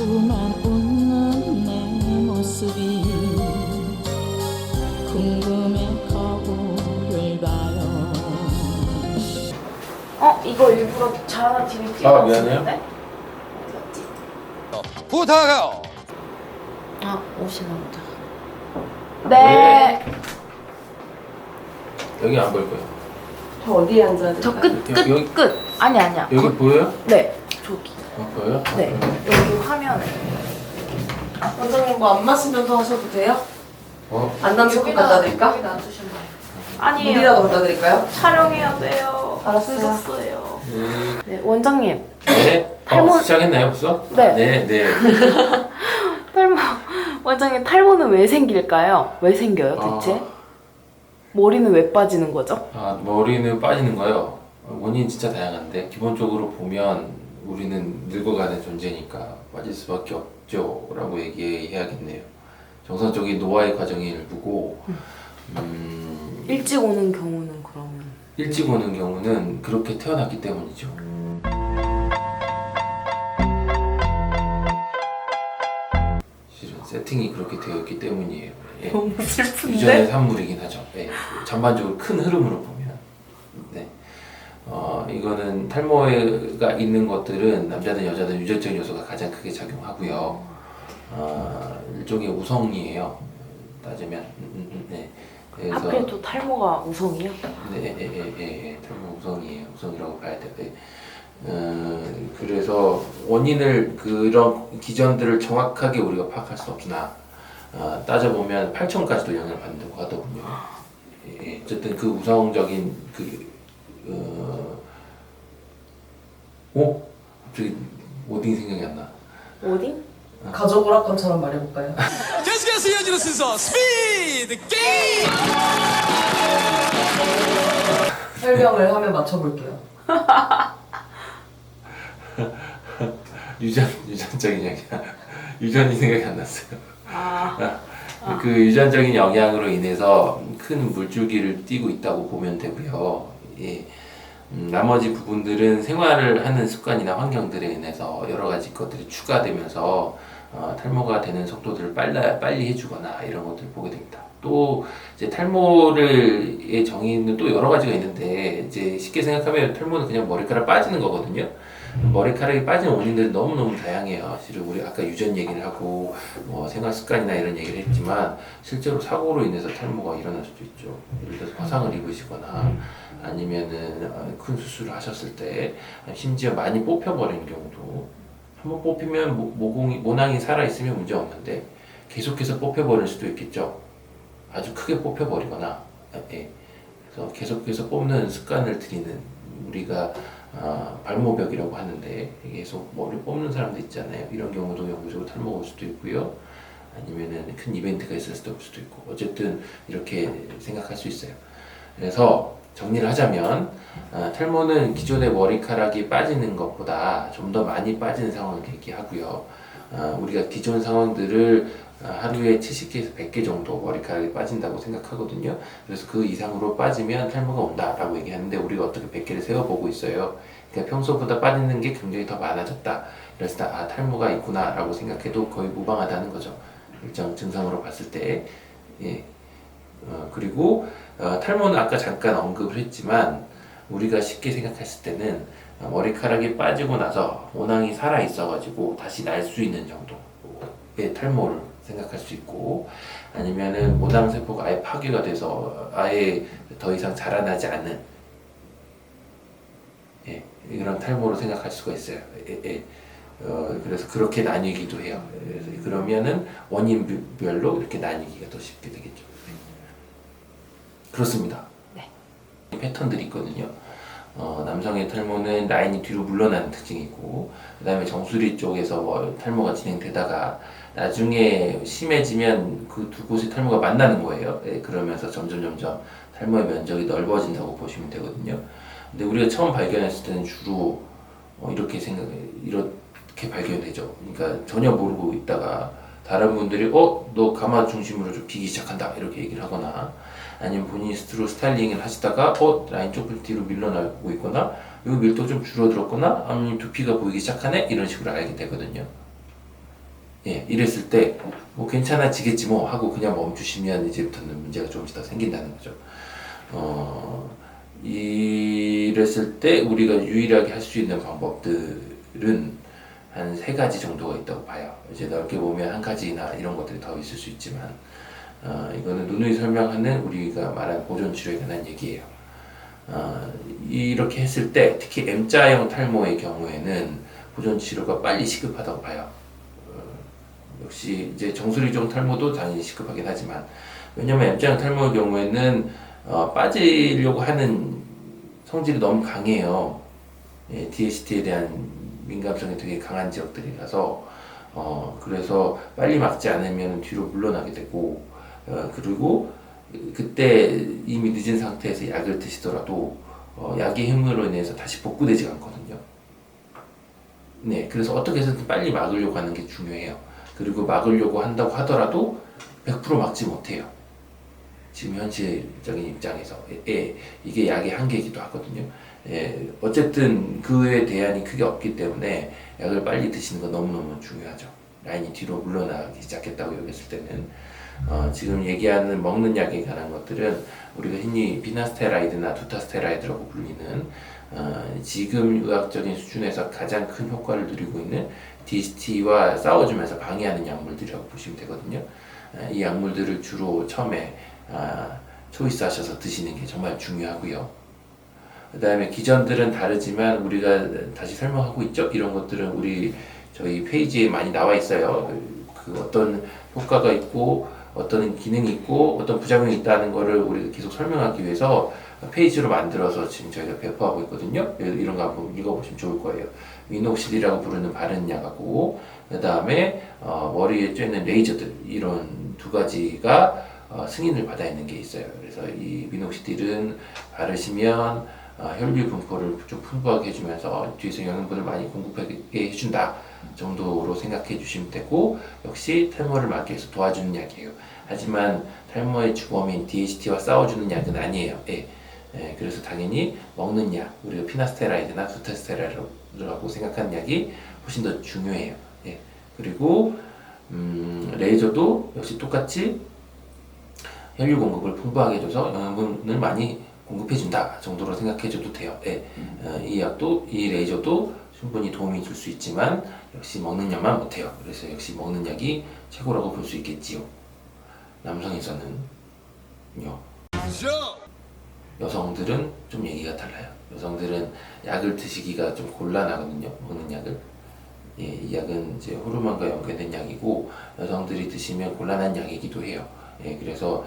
자꾸만 웃는 내 모습이 궁금해 거울을 봐요. 이거 일부러 잘하나 TV 아, 미안해요. 부탁해요. 오시나 보다. 네. 여기 안 보일 거예요. 저 어디에 앉아야 될까요? 저 끝. 여기? 아니야. 여기 보여요? 네. 저기. 보여요? 네. 여기 화면에. 원장님 뭐 안 마시면서 하셔도 돼요? 안 남실 것 갖다 드릴까? 여기 놔두시면 돼요. 아니에요. 물이라도 갖다 드릴까요? 촬영해야 돼요. 알았어요. 늦었어요. 네, 원장님. 네? 탈모- 시작했나요 벌써? 네. 네. 탈모. 원장님, 탈모는 왜 생길까요? 왜 생겨요, 대체? 머리는 왜 빠지는 거죠? 머리는 빠지는 거요. 원인 진짜 다양한데 기본적으로 보면 우리는 늙어가는 존재니까 빠질 수밖에 없죠 라고 얘기해야겠네요. 정상적인 노화의 과정이 일부고 일찍 오는 경우는 그러면? 일찍 오는 경우는 그렇게 태어났기 때문이죠. 실은 세팅이 그렇게 되어 있기 때문이에요. 예. 너무 슬픈데? 유전의 산물이긴 하죠. 예. 전반적으로 큰 흐름으로 보면. 네. 이거는 탈모가 있는 것들은 남자든 여자든 유전적 요소가 가장 크게 작용하고요. 일종의 우성이에요. 따지면. 네. 그래서 하필 또 탈모가 우성이요? 네, 탈모 우성이에요. 우성이라고 봐야 돼요. 네. 그래서 원인을 그런 기전들을 정확하게 우리가 파악할 수 없으나 따져보면 8촌까지도 영향을 받는다고 하더군요. 예, 어쨌든 그 우성적인 갑자기 오딩 생각이 안 나. 어디? 가족 오락관처럼 말해볼까요? 계속해서 이어지는 순서 스피드 게임. 설명을 하면 맞춰볼게요. 유전적인 영향. 유전이 생각이 안 났어요. 그 유전적인 영향으로 인해서 큰 물줄기를 띠고 있다고 보면 되고요. 예. 나머지 부분들은 생활을 하는 습관이나 환경들에 인해서 여러 가지 것들이 추가되면서 탈모가 되는 속도들을 빨리 해주거나 이런 것들을 보게 됩니다. 또 이제 탈모의 정의는 또 여러 가지가 있는데 이제 쉽게 생각하면 탈모는 그냥 머리카락 빠지는 거거든요. 머리카락이 빠지는 원인들은 너무너무 다양해요. 실은 우리 아까 유전 얘기를 하고 뭐 생활 습관이나 이런 얘기를 했지만 실제로 사고로 인해서 탈모가 일어날 수도 있죠. 예를 들어서 화상을 입으시거나 아니면은 큰 수술을 하셨을 때 심지어 많이 뽑혀버리는 경우도 한번 뽑히면 모낭이 살아있으면 문제 없는데 계속해서 뽑혀버릴 수도 있겠죠. 아주 크게 뽑혀버리거나 예. 그래서 계속해서 뽑는 습관을 들이는 우리가 발모벽이라고 하는데 계속 머리 뽑는 사람도 있잖아요. 이런 경우도 영구적으로 탈모가 올 수도 있고요. 아니면은 큰 이벤트가 있을 수도 있고 어쨌든 이렇게 생각할 수 있어요. 그래서 정리를 하자면 탈모는 기존의 머리카락이 빠지는 것보다 좀 더 많이 빠지는 상황을 얘기하고요. 우리가 기존 상황들을 하루에 70개에서 100개 정도 머리카락이 빠진다고 생각하거든요. 그래서 그 이상으로 빠지면 탈모가 온다라고 얘기하는데 우리가 어떻게 100개를 세워보고 있어요. 그러니까 평소보다 빠지는 게 굉장히 더 많아졌다. 그래서 탈모가 있구나 라고 생각해도 거의 무방하다는 거죠. 일정 증상으로 봤을 때. 예. 그리고 탈모는 아까 잠깐 언급을 했지만 우리가 쉽게 생각했을 때는 머리카락이 빠지고 나서 모낭이 살아 있어가지고 다시 날 수 있는 정도의 탈모를 생각할 수 있고 아니면은 모낭세포가 아예 파괴가 돼서 아예 더 이상 자라나지 않는 그런 탈모로 생각할 수가 있어요. 그래서 그렇게 나뉘기도 해요. 그러면은 원인별로 이렇게 나뉘기가 더 쉽게 되겠죠. 그렇습니다. 네. 패턴들이 있거든요. 남성의 탈모는 라인이 뒤로 물러나는 특징이고 그 다음에 정수리 쪽에서 탈모가 진행되다가 나중에 심해지면 그 두 곳의 탈모가 만나는 거예요. 그러면서 점점 탈모의 면적이 넓어진다고 보시면 되거든요. 근데 우리가 처음 발견했을 때는 주로 이렇게 발견되죠. 그러니까 전혀 모르고 있다가 다른 분들이 너 가마 중심으로 좀 비기 시작한다 이렇게 얘기를 하거나 아니면 본인이 스스로 스타일링을 하시다가 라인 조금 뒤로 밀려나고 있거나 여기 밀도 좀 줄어들었거나 아니면 두피가 보이기 시작하네 이런 식으로 알게 되거든요. 예, 이랬을 때 뭐 괜찮아지겠지 뭐 하고 그냥 멈추시면 이제부터는 문제가 조금씩 더 생긴다는 거죠. 이랬을 때 우리가 유일하게 할 수 있는 방법들은 한 3가지 정도가 있다고 봐요. 이제 넓게 보면 한 가지나 이런 것들이 더 있을 수 있지만 이거는 누누이 설명하는 우리가 말하는 보존 치료에 관한 얘기예요. 이렇게 했을 때 특히 M자형 탈모의 경우에는 보존 치료가 빨리 시급하다고 봐요. 역시 이제 정수리종 탈모도 당연히 시급하긴 하지만 왜냐면 M자형 탈모의 경우에는 빠지려고 하는 성질이 너무 강해요. 예, DHT에 대한 민감성이 되게 강한 지역들이라서 그래서 빨리 막지 않으면 뒤로 물러나게 되고 그리고 그때 이미 늦은 상태에서 약을 드시더라도 약의 힘으로 인해서 다시 복구되지 않거든요. 네, 그래서 어떻게 해서든 빨리 막으려고 하는 게 중요해요. 그리고 막으려고 한다고 하더라도 100% 막지 못해요. 지금 현실적인 입장에서 이게 약의 한계이기도 하거든요. 어쨌든 그에 대안이 크게 없기 때문에 약을 빨리 드시는 건 너무너무 중요하죠. 라인이 뒤로 물러나기 시작했다고 여겼을 때는 지금 얘기하는 먹는 약에 관한 것들은 우리가 흔히 피나스테라이드나 두타스테라이드라고 불리는 지금 의학적인 수준에서 가장 큰 효과를 누리고 있는 DHT와 싸워주면서 방해하는 약물들이라고 보시면 되거든요. 이 약물들을 주로 처음에 초이스하셔서 드시는 게 정말 중요하고요. 그 다음에 기전들은 다르지만 우리가 다시 설명하고 있죠. 이런 것들은 저희 페이지에 많이 나와 있어요. 그 어떤 효과가 있고 어떤 기능이 있고 어떤 부작용이 있다는 거를 우리가 계속 설명하기 위해서 페이지로 만들어서 지금 저희가 배포하고 있거든요. 이런 거 한번 읽어보시면 좋을 거예요. 미녹시딜이라고 부르는 바른 약하고 그 다음에 머리에 쬐는 레이저들 이런 2가지가 승인을 받아 있는 게 있어요. 그래서 이 미녹시딜은 바르시면 혈류 분포를 좀 풍부하게 해주면서 뒤에서 영양분을 많이 공급하게 해준다 정도로 생각해 주시면 되고 역시 탈모를 막기 위해서 도와주는 약이에요. 하지만 탈모의 주범인 DHT와 싸워주는 약은 아니에요. 그래서 당연히 먹는 약, 우리가 피나스테라이드나 두타스테라이드라고 생각하는 약이 훨씬 더 중요해요. 그리고 레이저도 역시 똑같이 혈류 공급을 풍부하게 해줘서 영양분을 많이 공급해준다 정도로 생각해줘도 돼요. 이 약도, 이 레이저도 충분히 도움이 줄 수 있지만 역시 먹는 약만 못해요. 그래서 역시 먹는 약이 최고라고 볼 수 있겠지요. 남성에서는요. 여성들은 좀 얘기가 달라요. 여성들은 약을 드시기가 좀 곤란하거든요. 먹는 약을. 이 약은 이제 호르몬과 연계된 약이고 여성들이 드시면 곤란한 약이기도 해요. 그래서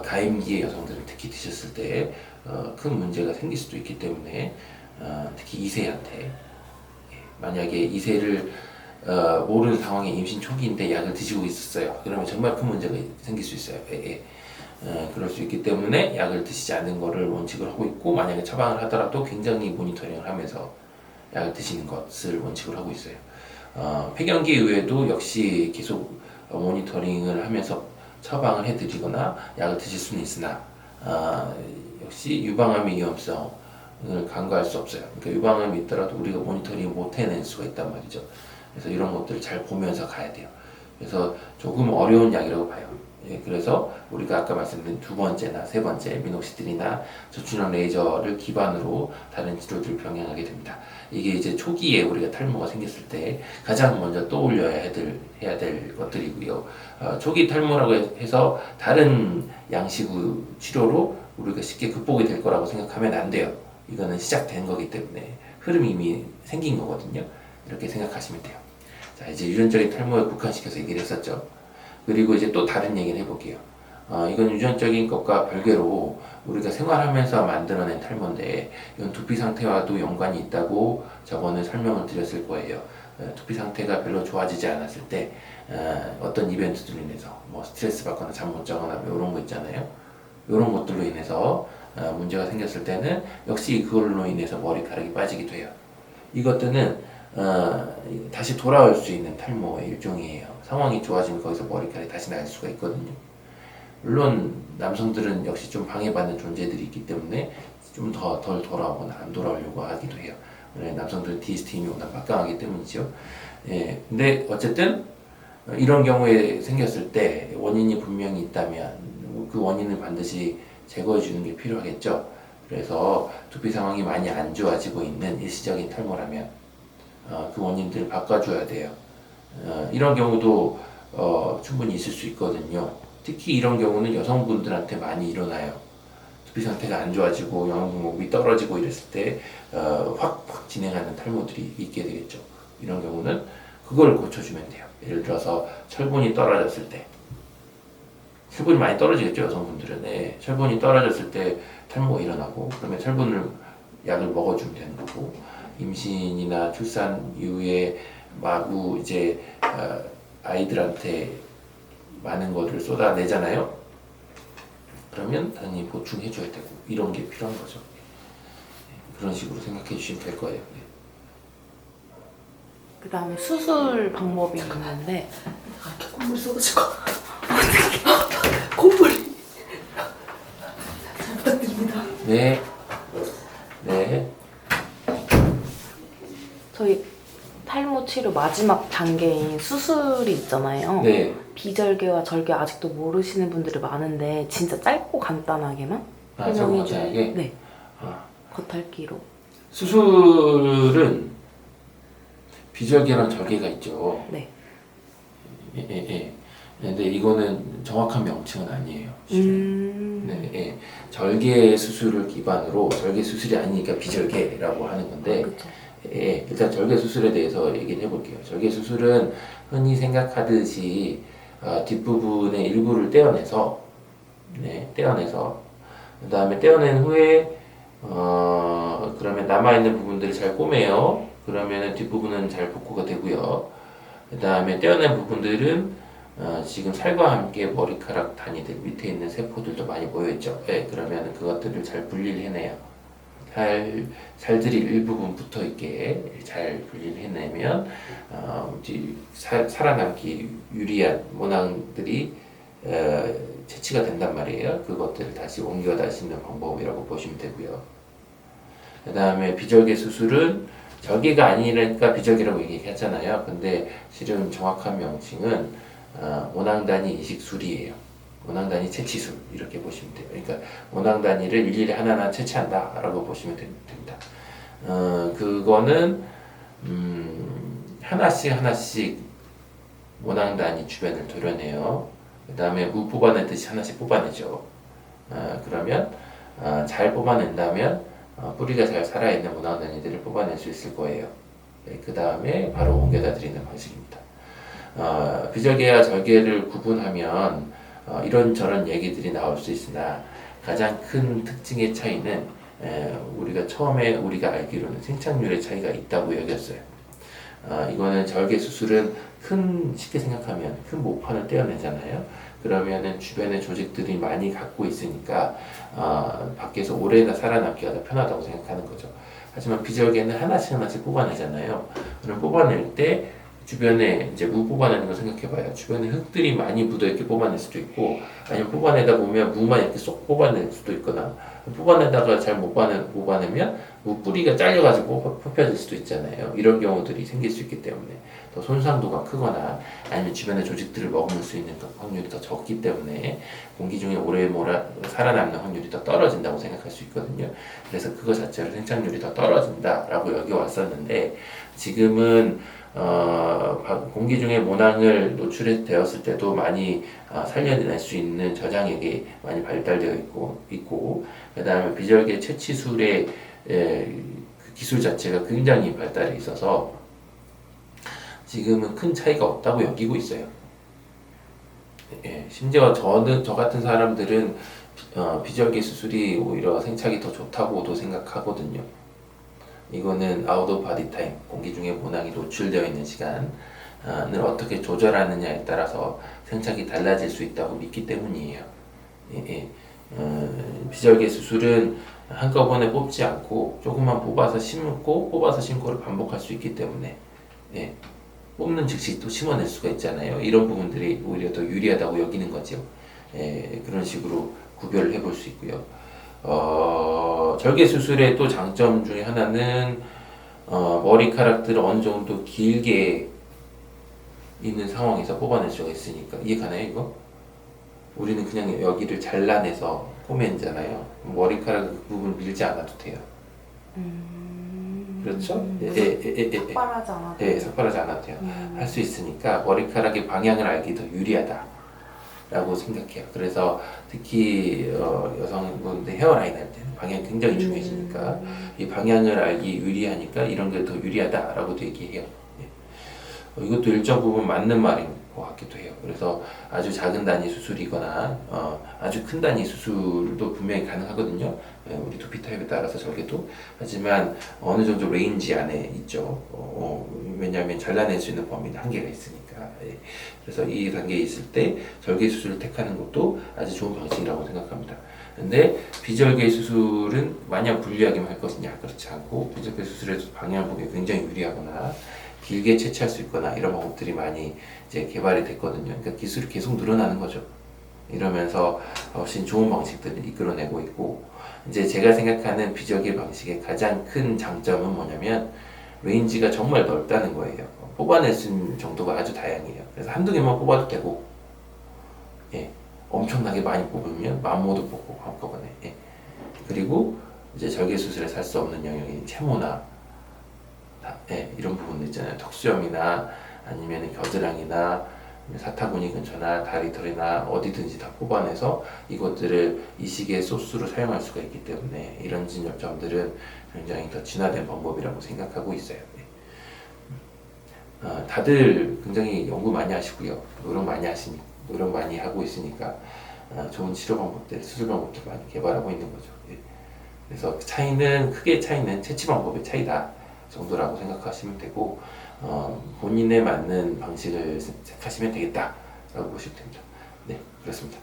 가임기의 여성들은 특히 드셨을 때 큰 문제가 생길 수도 있기 때문에 특히 2세한테 만약에 2세를 모르는 상황에 임신 초기인데 약을 드시고 있었어요. 그러면 정말 큰 문제가 생길 수 있어요. 그럴 수 있기 때문에 약을 드시지 않는 것을 원칙을 하고 있고 만약에 처방을 하더라도 굉장히 모니터링을 하면서 약을 드시는 것을 원칙을 하고 있어요. 폐경기 이후에도 역시 계속 모니터링을 하면서 처방을 해드리거나 약을 드실 수는 있으나 역시 유방암의 위험성을 간과할 수 없어요. 그러니까 유방암이 있더라도 우리가 모니터링 못 해낼 수가 있단 말이죠. 그래서 이런 것들을 잘 보면서 가야 돼요. 그래서 조금 어려운 약이라고 봐요. 그래서 우리가 아까 말씀드린 2번째나 3번째 미녹시딜이나 저출력 레이저를 기반으로 다른 치료들을 병행하게 됩니다. 이게 이제 초기에 우리가 탈모가 생겼을 때 가장 먼저 떠올려야 해야 될 것들이고요. 초기 탈모라고 해서 다른 양식의 치료로 우리가 쉽게 극복이 될 거라고 생각하면 안 돼요. 이거는 시작된 거기 때문에 흐름이 이미 생긴 거거든요. 이렇게 생각하시면 돼요. 자, 이제 유전적인 탈모에 국한시켜서 얘기를 했었죠. 그리고 이제 또 다른 얘기를 해볼게요. 이건 유전적인 것과 별개로 우리가 생활하면서 만들어낸 탈모인데 이건 두피 상태와도 연관이 있다고 저번에 설명을 드렸을 거예요. 두피 상태가 별로 좋아지지 않았을 때 어떤 이벤트들로 인해서 뭐 스트레스 받거나 잠 못 자거나 이런 거 있잖아요. 이런 것들로 인해서 문제가 생겼을 때는 역시 그걸로 인해서 머리카락이 빠지기도 해요. 이것들은 다시 돌아올 수 있는 탈모의 일종이에요. 상황이 좋아지면 거기서 머리카락이 다시 날 수가 있거든요. 물론 남성들은 역시 좀 방해받는 존재들이 있기 때문에 좀 더 덜 돌아오거나 안 돌아오려고 하기도 해요. 남성들은 DHT 힘이 워낙 막강하기 때문이죠. 근데 어쨌든 이런 경우에 생겼을 때 원인이 분명히 있다면 그 원인을 반드시 제거해 주는 게 필요하겠죠. 그래서 두피 상황이 많이 안 좋아지고 있는 일시적인 탈모라면 그 원인들을 바꿔줘야 돼요. 이런 경우도 충분히 있을 수 있거든요. 특히 이런 경우는 여성분들한테 많이 일어나요. 두피 상태가 안 좋아지고 영양분목이 떨어지고 이랬을 때 확 진행하는 탈모들이 있게 되겠죠. 이런 경우는 그걸 고쳐주면 돼요. 예를 들어서 철분이 떨어졌을 때, 철분이 많이 떨어지겠죠, 여성분들은. 네, 철분이 떨어졌을 때 탈모가 일어나고, 그러면 철분을 약을 먹어주면 되는 거고, 임신이나 출산 이후에 마구 이제 아이들한테 많은 거를 쏟아내잖아요. 그러면 당연히 보충해줘야 되고, 이런 게 필요한 거죠. 그런 식으로 생각해 주시면 될 거예요. 네. 그 다음에 수술 방법이 있는데 이렇게 콧물 쏟아지고 콧물이 잘 부탁드립니다. 네. 네. 저희 탈모 치료 마지막 단계인 수술이 있잖아요. 네. 비절개와 절개 아직도 모르시는 분들이 많은데 진짜 짧고 간단하게만 설명해 주세요. 네. 겉핥기로. 수술은 비절개랑 절개가 있죠. 네. 예. 근데 이거는 정확한 명칭은 아니에요. 네, 예. 절개 수술을 기반으로 절개 수술이 아니니까 비절개라고 하는 건데, 그쵸. 예, 일단 절개 수술에 대해서 얘기를 해볼게요. 절개 수술은 흔히 생각하듯이 뒷부분의 일부를 떼어내서, 그 다음에 떼어낸 후에 그러면 남아있는 부분들을 잘 꼬매요. 그러면 뒷부분은 잘 복구가 되고요. 그 다음에 떼어낸 부분들은 지금 살과 함께 머리카락 단위들 밑에 있는 세포들도 많이 모여있죠. 네, 그러면 그것들을 잘 분리를 해내요. 살들이 일부분 붙어있게 잘 분리를 해내면 살아남기 유리한 모낭들이 채취가 된단 말이에요. 그것들을 다시 옮겨다 씹는 방법이라고 보시면 되고요. 그 다음에 비절개 수술은 절개가 아니니까 비절개라고 얘기했잖아요. 근데 실은 정확한 명칭은 모낭단위 이식술이에요. 모낭단위 채취술 이렇게 보시면 돼요. 그러니까 모낭단위를 일일이 하나하나 채취한다 라고 보시면 됩니다. 그거는 하나씩 모낭단위 주변을 도려내요. 그 다음에 무 뽑아내듯이 하나씩 뽑아내죠. 그러면 잘 뽑아낸다면 뿌리가 잘 살아있는 모낭단위들을 뽑아낼 수 있을 거예요. 네, 그 다음에 바로 옮겨다 드리는 방식입니다. 비절개와 절개를 구분하면 이런저런 얘기들이 나올 수 있으나 가장 큰 특징의 차이는 우리가 처음에 우리가 알기로는 생착률의 차이가 있다고 여겼어요. 이거는 절개 수술은 쉽게 생각하면 큰 모판을 떼어내잖아요. 그러면은 주변에 조직들이 많이 갖고 있으니까 밖에서 오래 살아남기가 더 편하다고 생각하는 거죠. 하지만 비절개는 하나씩 뽑아내잖아요. 그럼 뽑아낼 때 주변에 이제 무 뽑아내는 거 생각해봐요. 주변에 흙들이 많이 묻어있게 뽑아낼 수도 있고, 아니면 뽑아내다 보면 무만 이렇게 쏙 뽑아낼 수도 있거나, 뽑아내다가 잘 못 뽑아내면 무 뿌리가 잘려가지고 뽑혀질 수도 있잖아요. 이런 경우들이 생길 수 있기 때문에 더 손상도가 크거나 아니면 주변의 조직들을 머금을 수 있는 확률이 더 적기 때문에 공기 중에 오래 살아남는 확률이 더 떨어진다고 생각할 수 있거든요. 그래서 그거 자체로 생착률이 더 떨어진다라고 여겨왔었는데, 지금은 공기 중에 모낭을 노출되었을 때도 많이 살려낼 수 있는 저장액이 많이 발달되어 있고 그 다음에 비절개 채취술의 그 기술 자체가 굉장히 발달해 있어서 지금은 큰 차이가 없다고 여기고 있어요. 심지어 저 같은 사람들은 비절개 수술이 오히려 생착이 더 좋다고도 생각하거든요. 이거는 아웃 오브 바디 타임, 공기 중에 모낭이 노출되어 있는 시간을 어떻게 조절하느냐에 따라서 생착이 달라질 수 있다고 믿기 때문이에요. 비절개 수술은 한꺼번에 뽑지 않고 조금만 뽑아서 심고를 반복할 수 있기 때문에 뽑는 즉시 또 심어낼 수가 있잖아요. 이런 부분들이 오히려 더 유리하다고 여기는 거죠. 그런 식으로 구별을 해볼 수 있고요. 절개 수술의 또 장점 중에 하나는 머리카락들을 어느 정도 길게 있는 상황에서 뽑아낼 수가 있으니까. 이해 가나요 이거? 우리는 그냥 여기를 잘라내서 포맨잖아요. 머리카락 그 부분 밀지 않아도 돼요. 그렇죠? 삭발하지 않아도 예, 삭발하지 않아도 돼요. 할 수 있으니까 머리카락의 방향을 알기 더 유리하다라고 생각해요. 그래서 특히 여성분들 헤어라인 할 때는 방향이 굉장히 중요해지니까 이 방향을 알기 유리하니까 이런 게 더 유리하다라고도 얘기해요. 예. 이것도 일정 부분 맞는 말인 것 같기도 해요. 그래서 아주 작은 단위 수술이거나 아주 큰 단위 수술도 분명히 가능하거든요. 예, 우리 두피 타입에 따라서 절개도. 하지만 어느 정도 레인지 안에 있죠. 왜냐하면 잘라낼 수 있는 범위는 한계가 있으니까. 예. 그래서 이 단계에 있을 때 절개 수술을 택하는 것도 아주 좋은 방식이라고 생각합니다. 근데 비절개 수술은 마냥 불리하게만 할 것이냐? 그렇지 않고 비절개 수술에도 방향을 보기 굉장히 유리하거나 길게 채취할 수 있거나 이런 방법들이 많이 이제 개발이 됐거든요. 그러니까 기술이 계속 늘어나는 거죠. 이러면서 훨씬 좋은 방식들을 이끌어내고 있고, 이제 제가 생각하는 비절개 방식의 가장 큰 장점은 뭐냐면 레인지가 정말 넓다는 거예요. 뽑아낼 수 있는 정도가 아주 다양해요. 그래서 한두 개만 뽑아도 되고, 예, 엄청나게 많이 뽑으면 마모도 뽑고 한꺼번에. 예. 그리고 이제 절개 수술에서 할 수 없는 영역인 채모나 예, 이런 부분들 있잖아요. 턱수염이나 아니면 겨드랑이나 사타구니 근처나 다리털이나 어디든지 다 뽑아내서 이것들을 이식의 소스로 사용할 수가 있기 때문에 이런 점들은 굉장히 더 진화된 방법이라고 생각하고 있어요. 다들 굉장히 연구 많이 하시고요. 노력 많이 하고 있으니까 좋은 치료 방법들, 수술 방법들 많이 개발하고 있는 거죠. 예. 그래서 크게 차이는 채취 방법의 차이다 정도라고 생각하시면 되고, 본인에 맞는 방식을 택하시면 되겠다라고 보시면 됩니다. 네, 그렇습니다.